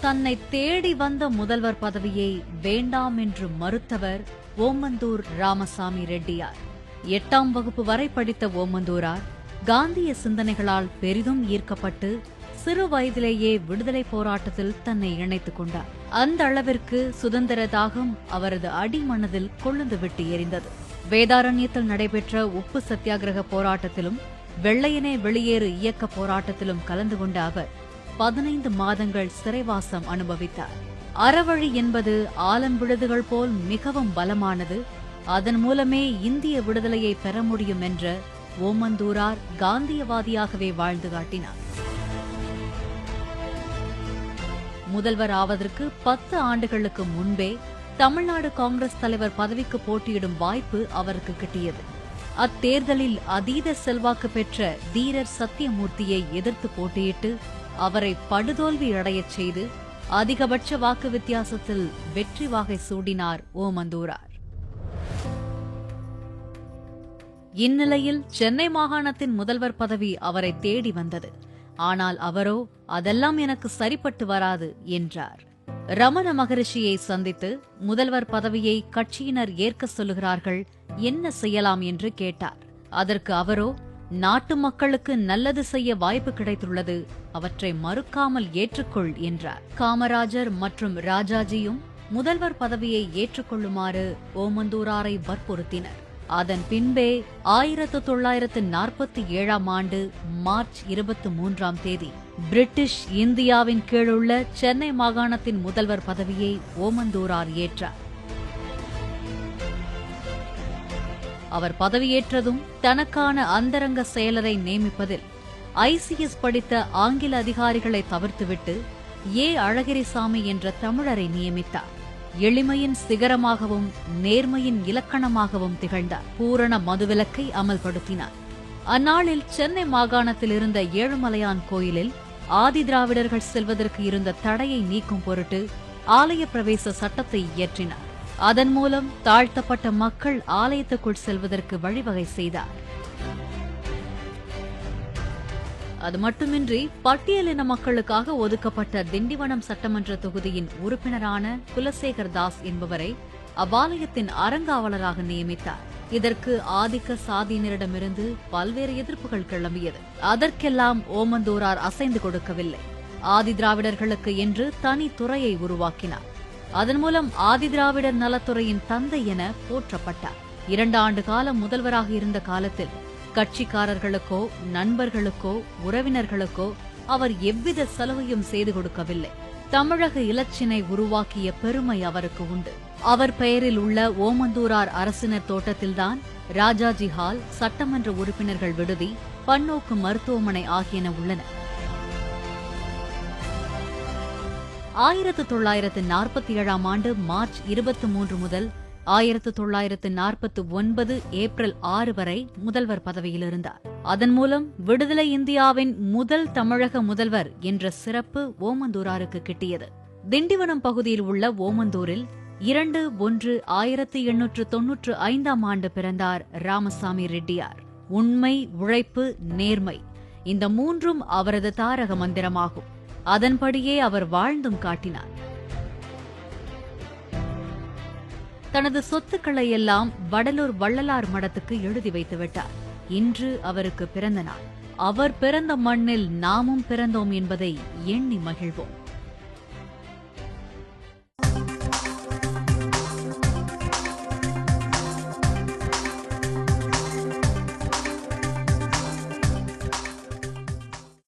தன்னை தேடி வந்த முதல்வர் பதவியை வேண்டாம் என்று மறுத்தவர் ஓமந்தூர் ராமசாமி ரெட்டியார். 8ஆம் வகுப்பு வரை படித்த ஓமந்தூரார் காந்திய சிந்தனைகளால் பெரிதும் ஈர்க்கப்பட்டு சிறு வயதிலேயே விடுதலை போராட்டத்தில் தன்னை இணைத்துக் கொண்டார். அந்த அளவிற்கு சுதந்திர தாகம் அவரது அடிமனதில் கொழுந்து விட்டு எரிந்தது. வேதாரண்யத்தில் நடைபெற்ற உப்பு சத்தியாகிரக போராட்டத்திலும் வெள்ளையனே வெளியேறு இயக்க போராட்டத்திலும் கலந்து கொண்ட அவர் 15 மாதங்கள் சிறைவாசம் அனுபவித்தார். அறவழி என்பது ஆலம் விழுதுகள் போல் மிகவும் பலமானது, அதன் மூலமே இந்திய விடுதலையை பெற முடியும் என்ற ஓமந்தூரார் காந்தியவாதியாகவே வாழ்ந்து காட்டினார். முதல்வர் ஆவதற்கு 10 ஆண்டுகளுக்கு முன்பே தமிழ்நாடு காங்கிரஸ் தலைவர் பதவிக்கு போட்டியிடும் வாய்ப்பு அவருக்கு கிட்டியது. அத்தேர்தலில் அதீத செல்வாக்கு பெற்ற தீரர் சத்தியமூர்த்தியை எதிர்த்து போட்டியிட்டு அவரை படுதோல்வி அடையச் செய்து அதிகபட்ச வாக்கு வித்தியாசத்தில் வெற்றி வாகை சூடினார் ஓமந்தூரார். இந்நிலையில் சென்னை மாகாணத்தின் முதல்வர் பதவி அவரை தேடி வந்தது. ஆனால் அவரோ அதெல்லாம் எனக்கு சரிப்பட்டு வராது என்றார். ரமண மகரிஷியை சந்தித்து முதல்வர் பதவியை கட்சியினர் ஏற்க சொல்லுகிறார்கள், என்ன செய்யலாம் என்று கேட்டார். அதற்கு அவரோ, நாட்டு மக்களுக்கு நல்லது செய்ய வாய்ப்பு கிடைத்துள்ளது, அவற்றை மறுக்காமல் ஏற்றுக்கொள் என்றார். காமராஜர் மற்றும் ராஜாஜியும் முதல்வர் பதவியை ஏற்றுக்கொள்ளுமாறு ஓமந்தூராரை வற்புறுத்தினர். அதன் பின்பே 1947ஆம் ஆண்டு மார்ச் 23ஆம் தேதி பிரிட்டிஷ் இந்தியாவின் கீழுள்ள சென்னை மாகாணத்தின் முதல்வர் பதவியை ஓமந்தூரார் ஏற்றார். அவர் பதவியேற்றதும் தனக்கான அந்தரங்க செயலரை நியமிப்பதில் ஐசிஎஸ் படித்த ஆங்கில அதிகாரிகளை தவிர்த்துவிட்டு ஏ அழகிரிசாமி என்ற தமிழரை நியமித்தார். எளிமையின் சிகரமாகவும் நேர்மையின் இலக்கணமாகவும் திகழ்ந்தார். பூரண மதுவிலக்கை அமல்படுத்தினார். அந்நாளில் சென்னை மாகாணத்தில் இருந்த ஏழுமலையான் கோயிலில் ஆதி திராவிடர்கள் செல்வதற்கு இருந்த தடையை நீக்கும் பொருட்டு ஆலய பிரவேச சட்டத்தை இயற்றினார். அதன் மூலம் தாழ்த்தப்பட்ட மக்கள் ஆலயத்துக்குள் செல்வதற்கு வழிவகை செய்தார். அது மட்டுமின்றி பட்டியலின மக்களுக்காக ஒதுக்கப்பட்ட திண்டிவனம் சட்டமன்ற தொகுதியின் உறுப்பினரான குலசேகர் தாஸ் என்பவரை அவ்வாலயத்தின் அறங்காவலராக நியமித்தார். இதற்கு ஆதிக்க சாதியினரிடமிருந்து பல்வேறு எதிர்ப்புகள் கிளம்பியது. அதற்கெல்லாம் ஓமந்தூரார் அசைந்து கொடுக்கவில்லை. ஆதி திராவிடர்களுக்கு என்று தனி துறையை உருவாக்கினார். அதன் மூலம் ஆதி திராவிடர் நலத்துறையின் தந்தை என போற்றப்பட்டார். 2 ஆண்டு காலம் முதல்வராக இருந்த காலத்தில் கட்சிக்காரர்களுக்கோ நண்பர்களுக்கோ உறவினர்களுக்கோ அவர் எவ்வித சலுகையும் செய்து கொடுக்கவில்லை. தமிழக இலச்சினை உருவாக்கிய பெருமை அவருக்கு உண்டு. அவர் பெயரில் உள்ள ஓமந்தூரார் அரசினர் தோட்டத்தில்தான் ராஜாஜி ஹால், சட்டமன்ற உறுப்பினர்கள் விடுதி, பன்னோக்கு மருத்துவமனை ஆகியன உள்ளன. 1947ஆம் ஆண்டு மார்ச் 23 முதல் 1949 ஏப்ரல் 6 வரை முதல்வர் பதவியில் இருந்தார். அதன் மூலம் விடுதலை இந்தியாவின் முதல் தமிழக முதல்வர் என்ற சிறப்பு ஓமந்தூராருக்கு கிட்டியது. திண்டிவனம் பகுதியில் உள்ள ஓமந்தூரில் 2/1/1895ஆம் ஆண்டு பிறந்தார் ராமசாமி ரெட்டியார். உண்மை, உழைப்பு, நேர்மை, இந்த 3ம் அவரது தாரக மந்திரமாகும். அதன்படியே அவர் வாழ்ந்தும் காட்டினார். தனது சொத்துக்களை எல்லாம் வடலூர் வள்ளலார் மடத்துக்கு எழுதி வைத்துவிட்டார். இன்று அவருக்கு பிறந்த நாள். அவர் பிறந்த மண்ணில் நாமும் பிறந்தோம் என்பதை எண்ணி மகிழ்வோம்.